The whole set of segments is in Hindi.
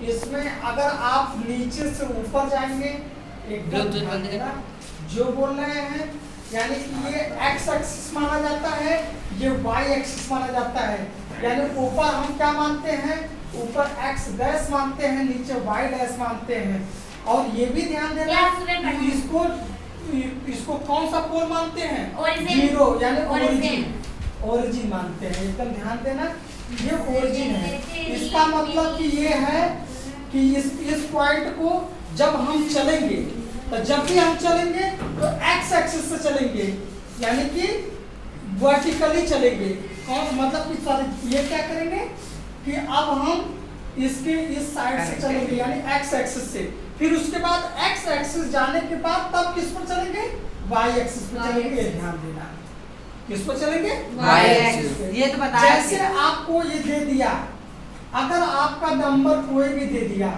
इसमें अगर आप नीचे से ऊपर जाएंगे एकदम जो बोल रहे हैं, यानी कि ये एक्स एक्सिस माना जाता है, ये वाई एक्सिस माना जाता है। यानी ऊपर हम क्या मानते हैं, ऊपर एक्स डैश मानते हैं, नीचे वाई डैश मानते हैं। और ये भी ध्यान देना कि इसको कौन सा पोल मानते हैं, जीरो, यानी ओरिजिन मानते हैं। एकदम ध्यान देना, ये ओरिजिन है। इसका मतलब कि ये है कि इस पॉइंट को जब हम चलेंगे, तो जब भी हम चलेंगे तो एक्स एक्सिस से चलेंगे, यानी कि वर्टिकली चलेंगे। कौन मतलब कि ये क्या करेंगे कि अब हम इसके इस साइड से चलेंगे, यानी एक्स एक्सिस से। फिर उसके बाद एक्स एक्सिस जाने के बाद तब किस पर चलेंगे, वाई एक्सिस पर चलेंगे। ये ध्यान देना, किस पर चलेंगे, वाई एक्सिस। ये तो बताया। जैसे आपको ये दे दिया, अगर आपका नंबर कोई भी दे दिया,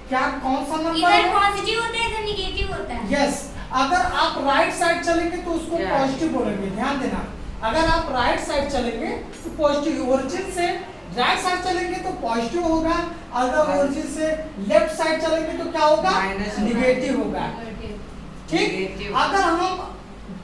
क्या कौन सा नंबर है, पॉजिटिव होता है, इधर नेगेटिव होता है। यस, अगर आप राइट साइड चलेंगे तो उसको पॉजिटिव बोलेंगे। ध्यान देना, अगर आप राइट साइड चलेंगे तो पॉजिटिव, ओरिजिन से राइट साइड चलेंगे तो पॉजिटिव होगा, अगर ओरिजिन से लेफ्ट साइड चलेंगे तो क्या होगा, नेगेटिव होगा। ठीक, अगर हम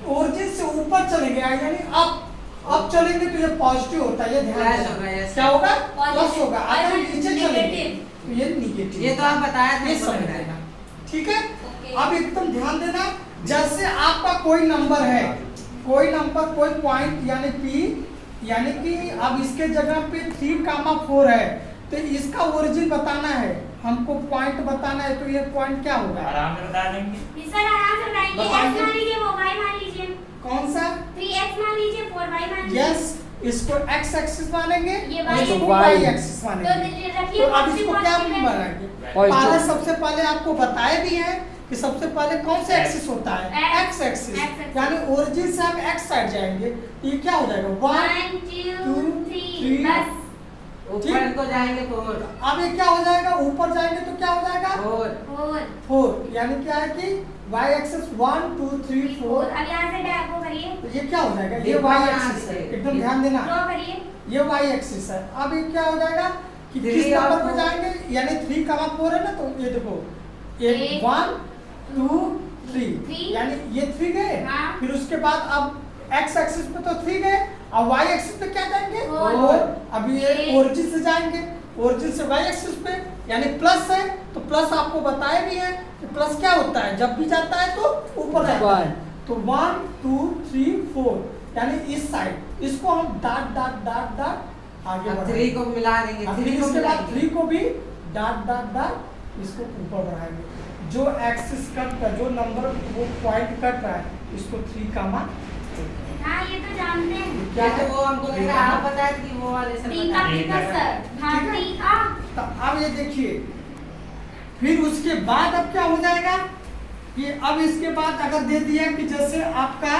ओरिजिन से ऊपर चलेंगे यानी अब चलेंगे तो ये पॉजिटिव होता है, ये ध्यान देना। क्या होगा, प्लस होगा। अगर नीचे चलेंगे तो ये नेगेटिव। ये तो आप बताया था, ये समझ लेना, ठीक है। अब एकदम ध्यान देना, जैसे आपका कोई नंबर है, कोई नंबर, कोई पॉइंट यानी पी, यानी कि अब इसके जगह पे 3,4 है, तो इसका ओरिजिन बताना है हमको, पॉइंट बताना है। तो ये पॉइंट क्या होगा, आराम से बता देंगे सर, आराम से बताएंगे। x मान लीजिए, वो y मान लीजिए। कौन सा, 3x मान लीजिए, 4y मान लीजिए। यस, इसको x एक्सिस मानेंगे, ये y इसको y एक्सिस मानेंगे। रखिए, तो अब इसको क्या बनाएंगे, पहले सबसे पहले आपको बताए भी है कि सबसे पहले कौन सा एक्सिस होता है, x एक्सिस, यानी ओरिजिन से हम x साइड जाएंगे। ये क्या हो जाएगा, 1 2 3 बस ऊपर को जाएंगे 4। अब ये क्या हो जाएगा, ऊपर जाएंगे तो क्या हो जाएगा, 4, यानी क्या है कि y एक्सिस 1 2 3 4। अब यहाँ से टैप को करिए, तो ये क्या हो जाएगा, ये y एक्सिस है। एकदम ध्यान देना, ड्रॉ करिए, ये y एक्सिस है। अब ये क्या हो जाएगा कि किस नंबर पे जाएंगे, यानी 3,4 है ना, तो ये देखो, ये 1 2 3, यानी ये 3 गए। हाँ। फिर उसके बाद अब x एक्सिस पे तो 3 गए, अब y एक्सिस पे क्या जाएंगे, 4। अब ये ओरिजिन से जाएंगे, ओरिजिन से y एक्सिस पे, यानी प्लस है, तो प्लस आपको बताया भी है कि प्लस क्या होता है, जब भी जाता है तो ऊपर जाता है। तो 1 2 3 4, यानी इस साइड, इसको हम डॉट डॉट डॉट डॉट आगे बढ़ाएंगे। 3 को मिला देंगे, 3 को इसके बाद मिलाएंगे। 3 को भी डॉट डॉट डॉट इसको ऊपर बढ़ाएंगे। जो एक्सिस कट का जो नंबर वो पॉइंट कट रहा है, इसको 3 का मान। हाँ ये तो जानते हैं। क्या तो वो हमको लग रहा है, आप बताए थे कि वो वाले सर टी का बताए। पी का सर, हाँ टी का। तो अब ये देखिए, फिर उसके बाद अब क्या हो जाएगा कि अब इसके बाद अगर दे दिया कि जैसे आपका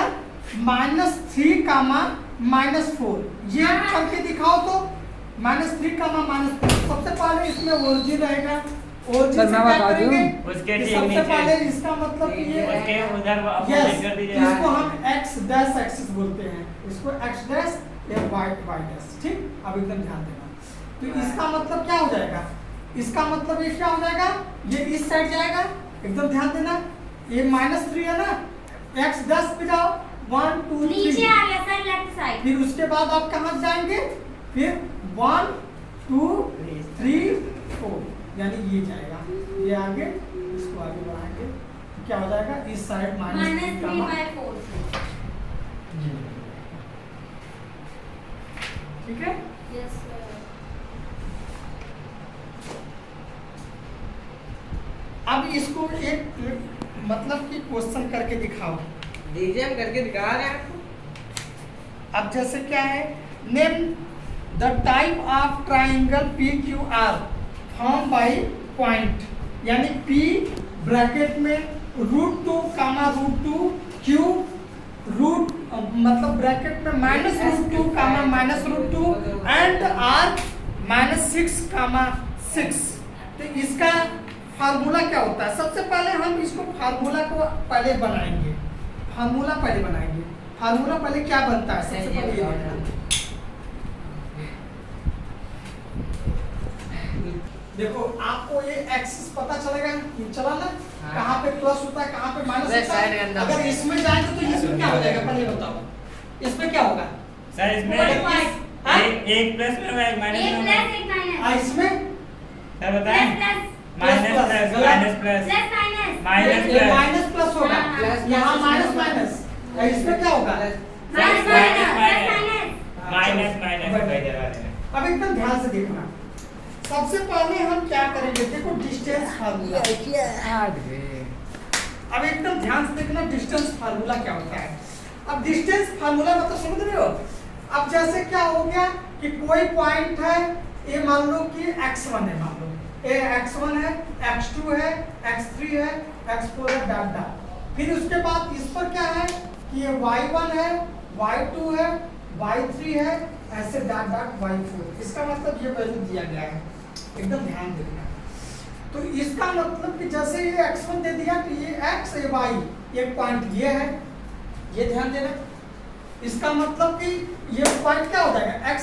-3 का मान -4, ये करके दिखाओ तो -3 का मान -4। सबसे पहले इसमें ओरिजिन रहेगा, ओरिजिन से क्या करेंगे, उसके कि ठीक सबसे नीचे पहले इसका मतलब कि ये उसके उधर यस, कर दीजिए। इसको हम x डैश एक्सिस बोलते हैं, इसको x डैश या y डैश। ठीक, अब एकदम ध्यान देना। तो इसका मतलब क्या हो जाएगा, इसका मतलब ये क्या हो जाएगा, ये इस साइड जाएगा। एकदम ध्यान देना, ये -3 है ना, x डैश पे जाओ, 1 2 नीचे 3, आ गया सर, लेफ्ट साइड। फिर उसके बाद आप कहाँ जाएंगे, फिर 1 2 3 4, यानी ये जाएगा, ये आगे, इसको आगे बढ़ाएंगे, क्या हो जाएगा, इस साइड -3 का मान। -3/4। ठीक है। Yes sir. अब इसको एक मतलब कि क्वेश्चन करके दिखाओ। दीजिए, हम करके दिखा रहे हैं आपको। अब जैसे क्या है, name the type of triangle PQR form by point, यानी P ब्रैकेट में √2 √2 Q रूट मतलब ब्रैकेट में -√2 -√2 एंड R -6 तो इसका फार्मूला क्या होता है। सबसे पहले हम इसको फार्मूला को पहले बनाएंगे, फार्मूला पहले क्या बनता है, सबसे पहले ये देखना। देखो आपको ये एक्सिस पता चलेगा, चला ना, हाँ। कहाँ पे प्लस होता है कहाँ पे माइनस Left होता side के है। अंदर। अगर इसमें जाएंगे तो इसमें क्या हो जाएगा पहले बताओ, इसमें क्या होगा? सर इसमें हाँ? एक प्लस में होगा, एक माइनस एक में प्लस होगा। एक माइनस। सर इसमें बताएं, प्लस माइनस प्लस, प्लस गलत। Minus plus plus minus. Minus ये प्लस माइनस प्लस होगा, हाँ, प्लस यहाँ प्लस माइनस इसमें माइनस, इसमें क्या होगा? Minus minus minus. Minus minus भाई जरा देना। अब एकदम ध्यान से देखना, सबसे पहले हम क्या करेंगे, देखो डिस्टेंस फार्मूला। अब एकदम ध्यान से देखना डिस्टेंस फार्मूला क्या होता है। अब डिस्टेंस फार्मूला मतलब समझ रहे हो? अब जैसे क्या हो गया कि कोई पॉइंट है, ये मान लो कि x1 है, मान लो ये x1 है, x2 है, x3 है, x4 है, डॉट डॉट। फिर उसके बाद इस पर क्या है कि ये y1 है, y2 है, y3 है, ऐसे डॉट डॉट y4। इसका मतलब ये वैल्यू दिया गया है, एकदम ध्यान देना। तो इसका मतलब कि जैसे ये x1 दे दिया तो ये x ये y, एक पॉइंट ये है, ये ध्यान देना। इसका मतलब कि ये पॉइंट क्या हो जाएगा x,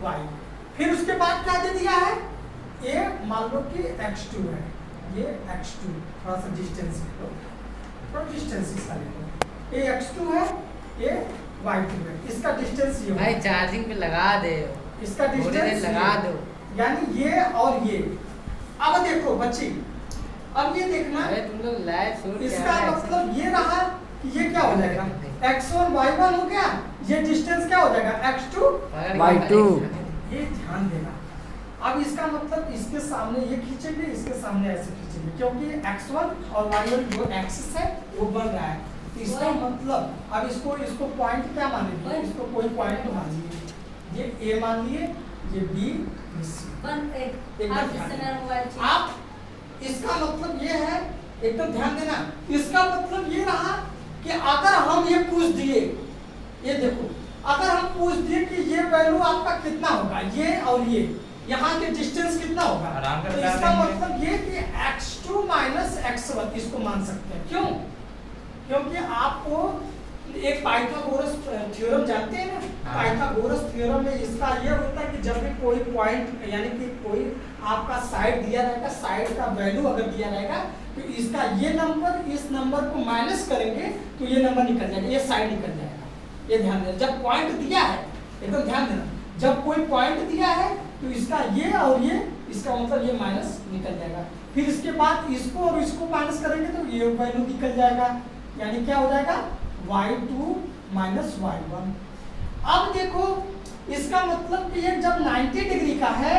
y। फिर उसके बाद क्या दे दिया है, ये मान लो कि x2 है, ये x2, थोड़ा सा डिस्टेंस लो, थोड़ा डिस्टेंस इसका ले लो, ये x2 है, ये y2 है, इसका डिस्टेंस ये भाई होगा। चार्जिंग पे लगा दे, इसका थोड़ी देर डिस्टेंस लगा दो। यानी ये और ये। अब देखो बच्ची, अब ये देखना, अरे तुम लोग लाइव शूट इसका मतलब ये रहा कि ये क्या हो जाएगा, x1 y1 हो गया, ये डिस्टेंस क्या हो जाएगा x2 Y2। ये ध्यान देना। अब इसका मतलब इसके सामने ये खींचेंगे, इसके सामने ऐसे खींचेंगे, क्योंकि x1 और y1 जो एक्सिस है वो बन रहा है। तो इसका मतलब अब इसको पॉइंट क्या मानेंगे, इसको कोई पॉइंट मान लिए, ये a मान लिए, ये b, ये c। एकदम ध्यान देना। आप इसका मतलब ये है, एकदम ध्यान देना, इसका मतलब ये रहा कि अगर हम ये पूछ दिए, ये देखो, अगर हम पूछ दिए कि ये वैल्यू आपका कितना होगा, ये और ये यहाँ के डिस्टेंस कितना होगा, आराम से तो बता इसका देंगे। मतलब ये कि x2 माइनस x1 इसको मान सकते हैं। क्यों? क्योंकि आपको एक पाइथागोरस थ्योरम जानते हैं ना, हाँ। पाइथागोरस थ्योरम में इसका ये होता है कि जब भी कोई पॉइंट यानी कि कोई आपका साइड दिया रहेगा, साइड का वैल्यू अगर दिया रहेगा तो इसका ये नंबर इस नंबर को माइनस करेंगे तो ये नंबर निकल जाएगा, ये साइड निकल जाएगा। ये ध्यान देना, जब पॉइंट दिया है, एकदम ध्यान देना, जब कोई पॉइंट दिया है तो इसका ये और ये, इसका मतलब ये माइनस निकल जाएगा। फिर इसके बाद इसको और इसको माइनस करेंगे तो ये वैल्यू निकल जाएगा, यानी क्या हो जाएगा y2 माइनस y1। अब देखो इसका मतलब कि ये जब 90 डिग्री का है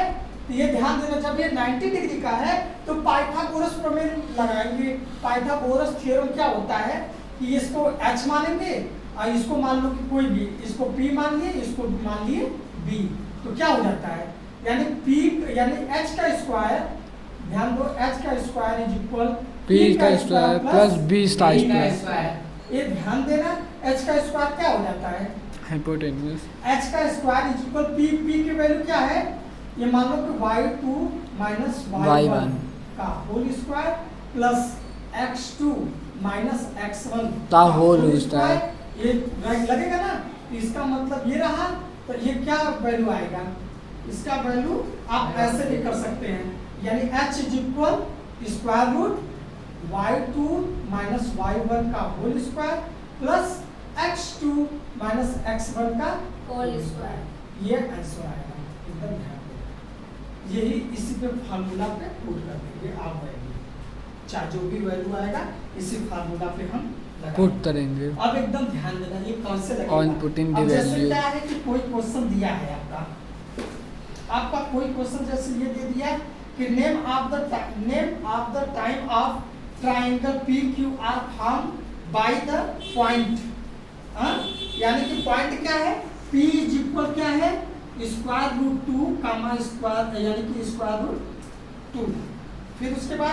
तो ये ध्यान देना, जब ये 90 डिग्री का है तो पाइथागोरस प्रमेय लगाएंगे। पाइथागोरस थ्योरम क्या होता है कि इसको h मानेंगे और इसको मान लो कि कोई भी, इसको p मान लिए, इसको मान लिए b, तो क्या हो जाता है, यानी p यानी h का स्क्वायर, ध्यान दो, h का स्क्वायर इज इक्वल p का स्क्वायर प्लस b स्क्वायर। ये ध्यान देना, h का स्क्वायर क्या हो जाता है, हाइपोटेन्यूज। h का square is equal p, p की वैल्यू क्या है, ये मान लो कि y2 माइनस y1 का whole square plus x2 minus x1 का होल स्क्वायर। ये लगेगा ना, तो इसका मतलब ये रहा, तो ये क्या वैल्यू आएगा, इसका वैल्यू आप ऐसे भी कर सकते हैं, यानी h is equal square root y2 minus y1 का whole square plus x2 minus x1 का होल स्क्वायर। ये आंसर आएगा। एकदम ध्यान देना, यही इसी पे फार्मूला पे पुट कर देंगे आप वैल्यू, चाहे जो भी वैल्यू आएगा इसी फार्मूला पे हम लगा पुट देंगे। करेंगे अब एकदम ध्यान देना, ये कौन से लगेगा, On putting the अब जैसे value। क्या है कि कोई क्वेश्चन दिया है आपका कोई क्वेश्चन जैसे ये दे दिया कि name of the time of triangle PQR form by the point, यानी कि पॉइंट क्या है, P इज इक्वल क्या है, स्क्वायर रूट 2 कामा स्क्वायर, यानी कि स्क्वायर रूट 2। फिर उसके बाद